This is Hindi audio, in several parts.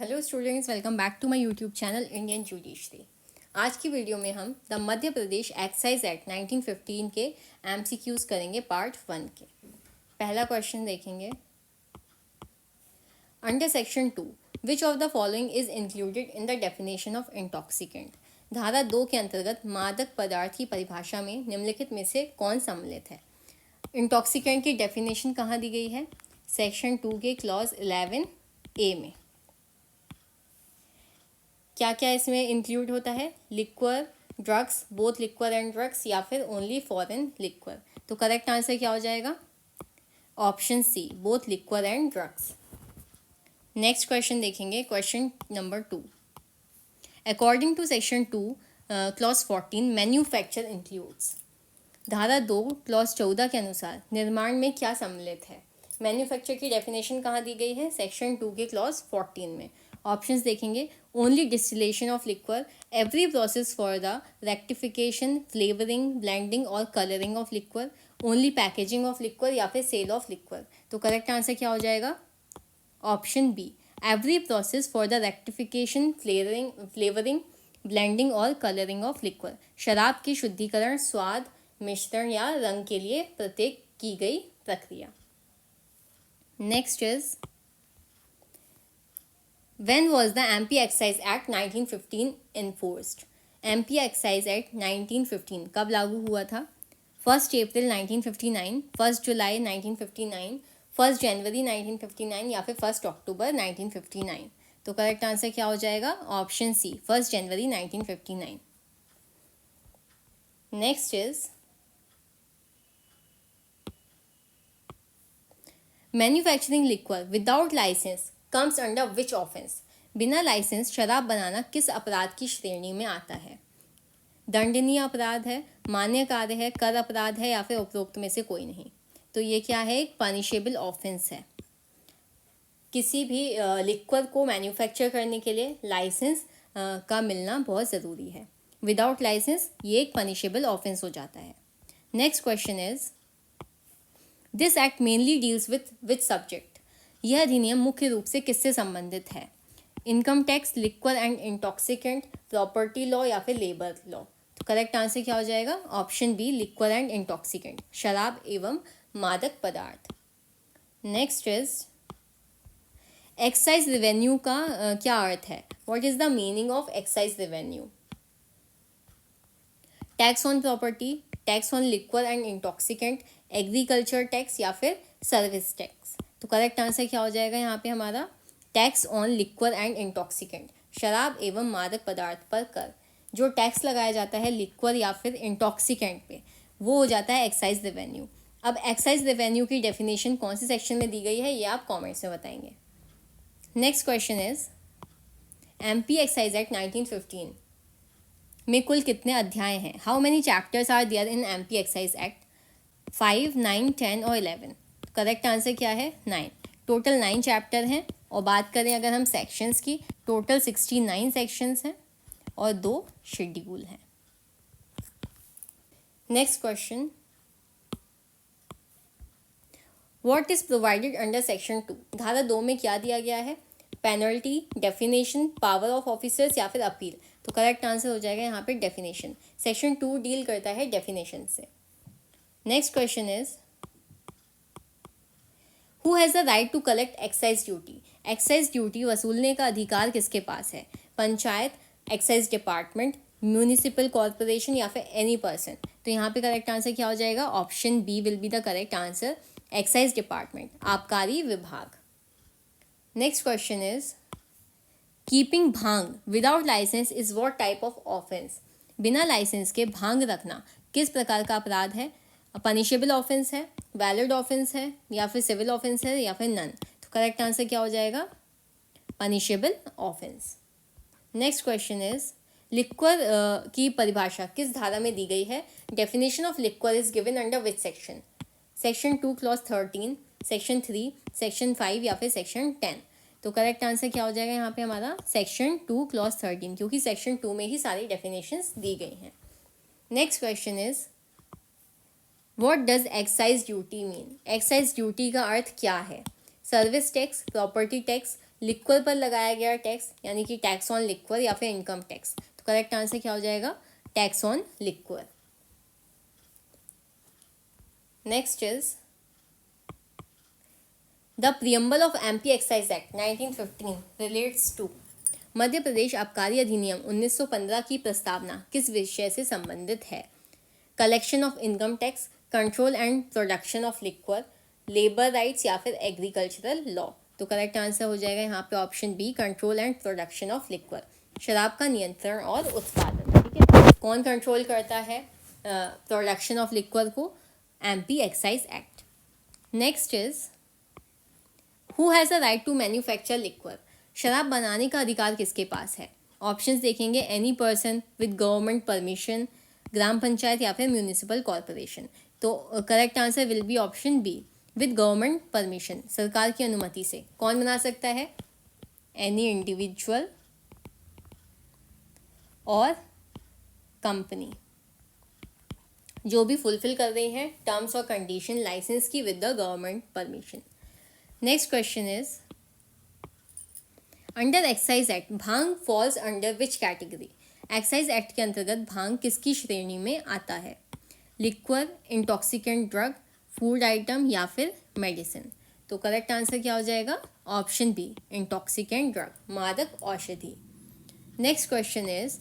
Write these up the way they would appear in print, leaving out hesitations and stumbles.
Hello students, welcome back to my YouTube channel Indian judiciary. आज की वीडियो में हम the Madhya Pradesh excise act 1915 के एमसीक्यूज करेंगे पार्ट 1 के। पहला क्वेश्चन देखेंगे। Under section 2 which of the following is included in the definition of intoxicant. धारा 2 के अंतर्गत मादक पदार्थ की परिभाषा में निम्नलिखित में से कौन सम्मिलित है। इंटॉक्सिकेंट की डेफिनेशन कहाँ दी गई है? सेक्शन 2 के क्लॉज 11A में। क्या क्या इसमें इंक्लूड होता है? Liquor, drugs, both liquor and drugs, या फिर ओनली फॉरेन लिक्वर। तो करेक्ट आंसर क्या हो जाएगा? Option C, both liquor and drugs. Next question देखेंगे, question number 2। According to section 2 clause 14 manufacture includes. धारा 2 क्लॉज 14 के अनुसार निर्माण में क्या सम्मिलित है? मैन्युफैक्चर की डेफिनेशन कहाँ दी गई है? सेक्शन 2 के क्लॉज 14 में। ऑप्शंस देखेंगे। Only distillation of liquor, every process for the rectification, flavouring, blending और colouring of liquor, only packaging of liquor, या फिर सेल ऑफ लिक्वर। तो करेक्ट आंसर क्या हो जाएगा? Option B, every process for the rectification, flavouring, blending और कलरिंग ऑफ लिक्वर। शराब की शुद्धिकरण, स्वाद, मिश्रण या रंग के लिए प्रत्येक की गई प्रक्रिया। Next is, When was the MP Excise Act 1915 enforced? MP Excise Act 1915 कब लागू हुआ था? 1 अप्रैल 1959, 1 जुलाई 1959, 1 जनवरी 1959 या फिर 1 अक्टूबर 1959। तो करेक्ट आंसर क्या हो जाएगा? ऑप्शन सी, 1 जनवरी 1959। Next is, manufacturing liquor without licence comes under which offence. बिना लाइसेंस शराब बनाना किस अपराध की श्रेणी में आता है? दंडनीय अपराध है, मान्य कार्य है, कर अपराध है, या फिर उपरोक्त में से कोई नहीं। तो ये क्या है? एक पनिशेबल ऑफेंस है। किसी भी लिक्वर को मैन्युफैक्चर करने के लिए लाइसेंस का मिलना बहुत ज़रूरी है। विदाउट लाइसेंस ये एक पनिशेबल ऑफेंस हो जाता है। Next question is, this act mainly deals with which subject. यह अधिनियम मुख्य रूप से किससे संबंधित है? Income tax, liquor and intoxicant, property law, या फिर लेबर लॉ। तो करेक्ट आंसर क्या हो जाएगा? Option B, liquor and intoxicant, शराब एवं मादक पदार्थ। नेक्स्ट इज, एक्साइज रेवेन्यू का क्या अर्थ है? What is the meaning of excise revenue? Tax on property, tax on liquor and intoxicant, agriculture tax, या फिर सर्विस टैक्स। तो करेक्ट आंसर क्या हो जाएगा यहाँ पे हमारा? Tax on liquor and intoxicant, शराब एवं मादक पदार्थ पर कर। जो टैक्स लगाया जाता है लिक्वर या फिर इंटॉक्सिकेंट पे, वो हो जाता है एक्साइज रेवेन्यू। अब एक्साइज रेवेन्यू की डेफिनेशन कौन से सेक्शन में दी गई है, ये आप कॉमेंट्स में बताएंगे। Next question is, MP excise act 1915 में कुल कितने अध्याय हैं? How many chapters are there in MP excise act? 5, 9, 10 और 11। करेक्ट आंसर क्या है? 9। टोटल 9 चैप्टर हैं। और बात करें अगर हम सेक्शंस की, टोटल 69 सेक्शंस हैं और 2 शेड्यूल हैं। Next question, what is provided under section 2। धारा 2 में क्या दिया गया है? Penalty, definition, power of officers, या फिर अपील। तो करेक्ट आंसर हो जाएगा यहाँ पे डेफिनेशन। सेक्शन 2 डील करता है डेफिनेशन से। Next question is, who has the right to collect excise duty. एक्साइज ड्यूटी वसूलने का अधिकार किसके पास है? Panchayat, excise department, municipal corporation, या फिर एनी पर्सन। तो यहाँ पे करेक्ट आंसर क्या हो जाएगा? Option B will be the correct answer, excise department, आबकारी विभाग। Next question is, keeping bhang without license is what type of offence. बिना लाइसेंस के भांग रखना किस प्रकार का अपराध है? पनिशेबल ऑफेंस है, वैलिड ऑफेंस है, या फिर सिविल ऑफेंस है, या फिर नन। तो करेक्ट आंसर क्या हो जाएगा? Punishable offence. Next question is, liquor की परिभाषा किस धारा में दी गई है? Definition of liquor is given under which section? Section 2 clause 13, section 3, section 5, या फिर सेक्शन 10। तो करेक्ट आंसर क्या हो जाएगा यहाँ पे हमारा? सेक्शन 2 क्लॉज 13, क्योंकि सेक्शन 2 में ही सारी डेफिनेशंस दी गई हैं। Next question is, what does excise duty mean. Excise duty का अर्थ क्या है? Service tax, property tax, liquor पर लगाया गया टैक्स यानी कि टैक्स ऑन लिक्वर या फिर इनकम टैक्स। तो करेक्ट आंसर क्या हो जाएगा? Tax on liquor. Next is the preamble of MP excise act 1915 relates to. Madhya Pradesh आबकारी अधिनियम 1915 की प्रस्तावना किस विषय से संबंधित है? Collection of income tax, control and production of liquor, labour rights या फिर एग्रीकल्चरल लॉ। तो करेक्ट आंसर हो जाएगा यहाँ पे option B, control and production of liquor, शराब का नियंत्रण और उत्पादन। ठीक है, कौन कंट्रोल करता है प्रोडक्शन ऑफ लिक्वर को? MP excise act. Next is who has a right to manufacture liquor. शराब बनाने का अधिकार किसके पास है? ऑप्शंस देखेंगे, any person with government permission, gram panchayat या फिर म्यूनिसिपल कॉरपोरेशन। तो correct answer will be option B, with government permission, सरकार की अनुमति से। कौन बना सकता है? एनी इंडिविजुअल और कंपनी जो भी फुलफिल कर रही हैं टर्म्स और कंडीशन लाइसेंस की with the government permission. Next question is under excise act bhang falls under which category. Excise act के अंतर्गत भांग किसकी श्रेणी में आता है? Liquor, intoxicant drug, food item या फिर मेडिसिन। तो करेक्ट आंसर क्या हो जाएगा? ऑप्शन बी, इंटॉक्सिकेंट ड्रग, मादक औषधि। Next question is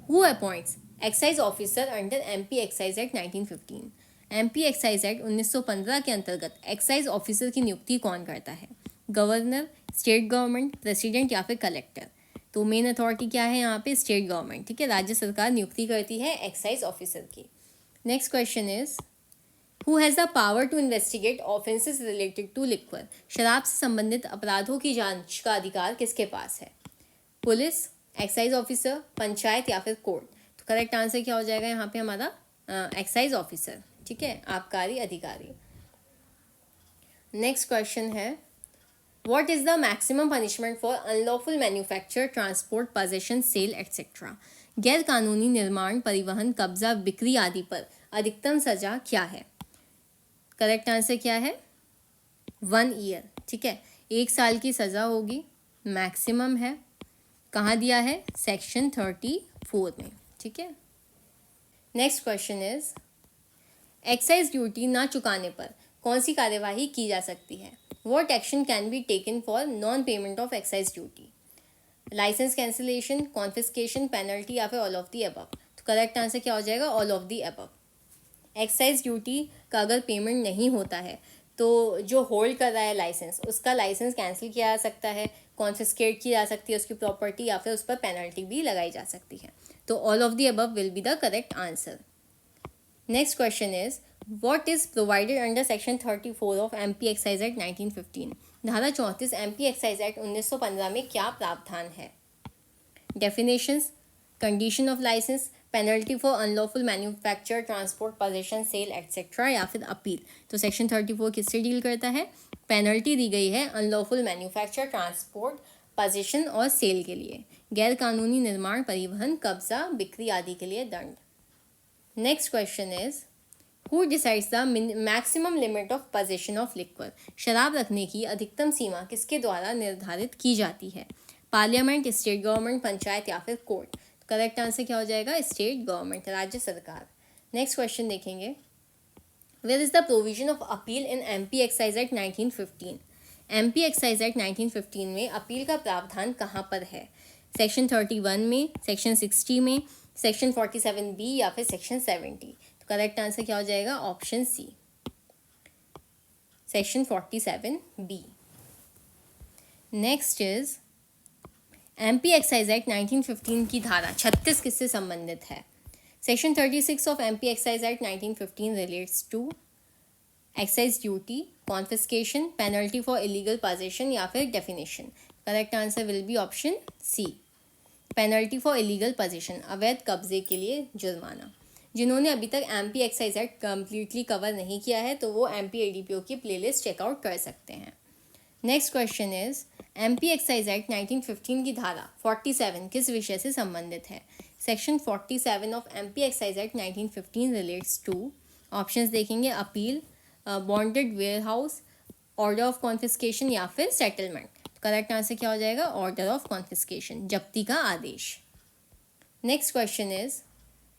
who appoints excise officer under MP excise act 1915। MP excise act 1915 के अंतर्गत एक्साइज ऑफिसर की नियुक्ति कौन करता है? गवर्नर, स्टेट गवर्नमेंट, प्रेसिडेंट या फिर कलेक्टर। तो मेन अथॉरिटी क्या है यहाँ पे? State government. ठीक है, राज्य सरकार नियुक्ति करती है एक्साइज ऑफिसर की। Next question is who has the power to investigate offences related to liquor. शराब से संबंधित अपराधों की जांच का अधिकार किसके पास है? पुलिस, एक्साइज ऑफिसर, पंचायत या फिर कोर्ट। तो करेक्ट आंसर क्या हो जाएगा यहाँ पे हमारा? Excise officer. ठीक है, आबकारी अधिकारी। नेक्स्ट क्वेश्चन है what is the maximum punishment for unlawful manufacture, transport, possession, sale etcetera. गैर कानूनी निर्माण, परिवहन, कब्जा, बिक्री आदि पर अधिकतम सजा क्या है? करेक्ट आंसर क्या है? 1 ईयर। ठीक है, 1 साल की सजा होगी, मैक्सिमम है। कहाँ दिया है? सेक्शन 34 में। ठीक है, next question is excise duty ना चुकाने पर कौन सी कार्यवाही की जा सकती है? What action can be taken for non payment of excise duty? License cancellation, confiscation, penalty या फिर ऑल ऑफ दी अबव। तो करेक्ट आंसर क्या हो जाएगा? All of the above. Excise duty का अगर पेमेंट नहीं होता है तो जो होल्ड कर रहा है लाइसेंस, उसका लाइसेंस कैंसिल किया जा सकता है, कॉन्फिस्केट की जा सकती है उसकी प्रॉपर्टी, या फिर उस पर पेनल्टी भी लगाई जा सकती है। तो all of the above will be the correct answer. Next question is what is provided under section 34 of MP excise act 1915। धारा 34 एमपी एक्साइज एक्ट 1915 में क्या प्रावधान है? Definitions, condition of license, penalty for unlawful manufacture, transport, possession, sale etcetera या फिर अपील। तो सेक्शन 34 किससे डील करता है? पेनल्टी दी गई है अनलॉफुल मैन्युफैक्चर, ट्रांसपोर्ट, पोजेशन और सेल के लिए, गैर कानूनी निर्माण, परिवहन, कब्जा, बिक्री आदि के लिए दंड। Next question is who decides the maximum limit of possession of liquor. शराब रखने की अधिकतम सीमा किसके द्वारा निर्धारित की जाती है? पार्लियामेंट, स्टेट गवर्नमेंट, पंचायत या फिर कोर्ट। करेक्ट आंसर क्या हो जाएगा? स्टेट गवर्नमेंट, राज्य सरकार। नेक्स्ट क्वेश्चन देखेंगे where is the provision of appeal in MP excise act 1915। MP excise act 1915 में अपील का प्रावधान कहाँ पर है? सेक्शन 31 में, सेक्शन 60 में, सेक्शन 47B या फिर सेक्शन 70। तो करेक्ट आंसर क्या हो जाएगा? Option C, section 47B। Next is MP excise act 1915 की धारा 36 किससे संबंधित है? Section 36 of MP excise act 1915 relates to excise duty, confiscation, penalty for illegal possession या फिर definition. Correct answer will be option C, penalty for illegal possession, अवैध कब्जे के लिए जुर्माना। जिन्होंने अभी तक MP excise act completely cover नहीं किया है तो वो एमपी एडीपीओ की प्लेलिस्ट चेकआउट कर सकते हैं। Next question is MP excise act 1915 की धारा 47 किस विषय से संबंधित है? Section 47 of MP excise act 1915 relates to, options देखेंगे, appeal, bonded warehouse, order of confiscation या फिर सेटलमेंट। करेक्ट आंसर क्या हो जाएगा? ऑर्डर ऑफ कॉन्फिस्केशन, जब्ती का आदेश। Next question is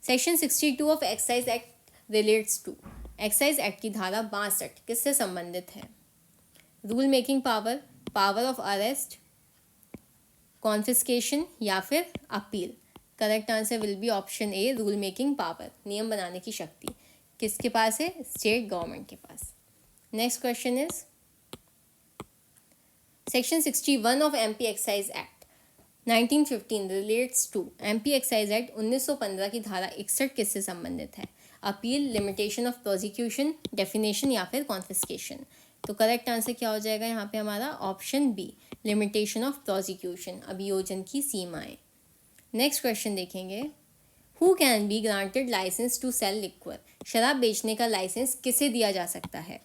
section 62 of excise act relates to. Excise act की धारा 62 किससे संबंधित है? Rule making power, power of arrest, confiscation या फिर appeal. Correct answer will be option A, rule making power, नियम बनाने की शक्ति। किसके पास है? स्टेट गवर्नमेंट के पास। Next question is section 61 of MP excise act 1915 relates to. MP excise act 1915 की धारा 61 किससे संबंधित है? Appeal, limitation of prosecution, definition या फिर कॉन्फिस्केशन। तो करेक्ट आंसर क्या हो जाएगा यहाँ पे हमारा? Option B, limitation of prosecution, अभियोजन की सीमाएं। नेक्स्ट क्वेश्चन देखेंगे, who can be granted license to sell liquor. शराब बेचने का लाइसेंस किसे दिया जा सकता है?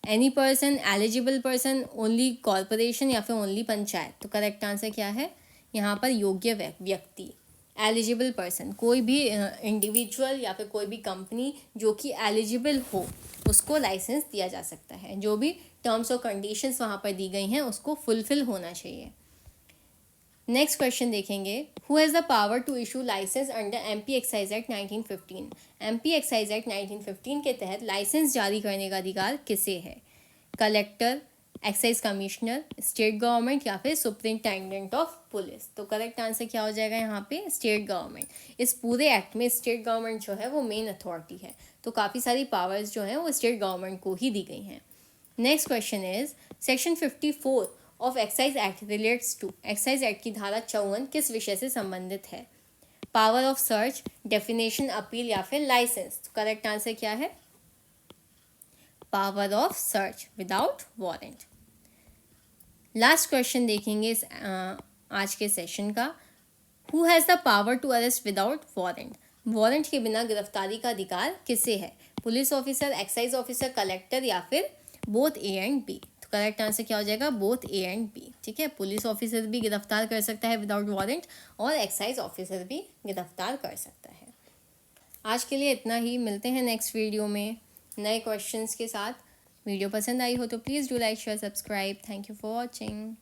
Any person, eligible person, only corporation या फिर ओनली पंचायत। तो करेक्ट आंसर क्या है यहाँ पर? योग्य व्यक्ति, एलिजिबल पर्सन, कोई भी इंडिविजुअल या फिर कोई भी कंपनी जो कि एलिजिबल हो उसको लाइसेंस दिया जा सकता है। जो भी टर्म्स और कंडीशंस वहाँ पर दी गई हैं उसको फुलफिल होना चाहिए। नेक्स्ट क्वेश्चन देखेंगे, who has the power to issue license under MP excise act 1915। MP excise act 1915 के तहत लाइसेंस जारी करने का अधिकार किसे है? Collector, excise commissioner, state government या फिर सुप्रिंटेंडेंट ऑफ पुलिस। तो करेक्ट आंसर क्या हो जाएगा यहाँ पे? State government. इस पूरे एक्ट में स्टेट गवर्नमेंट जो है वो मेन अथॉरिटी है, तो काफ़ी सारी पावर्स जो हैं वो स्टेट गवर्नमेंट को ही दी गई हैं। Next question is section 54 of excise act relates to. Excise act की धारा 54 किस विषय से संबंधित है? Power of search, definition, appeal या फिर लाइसेंस। तो करेक्ट आंसर क्या है? Power of search without warrant. Last question देखेंगे इस आज के सेशन का, who has the power to arrest without warrant. Warrant के बिना गिरफ्तारी का अधिकार किसे है? Police officer, excise officer, collector या फिर बोथ ए एंड बी। तो करेक्ट आंसर क्या हो जाएगा? Both A and B. ठीक है, पुलिस ऑफिसर भी गिरफ्तार कर सकता है विदाउट वारंट और एक्साइज ऑफिसर भी गिरफ्तार कर सकता है। आज के लिए इतना ही, मिलते हैं नेक्स्ट वीडियो में नए क्वेश्चंस के साथ। वीडियो पसंद आई हो तो please do like, share, subscribe. Thank you for watching.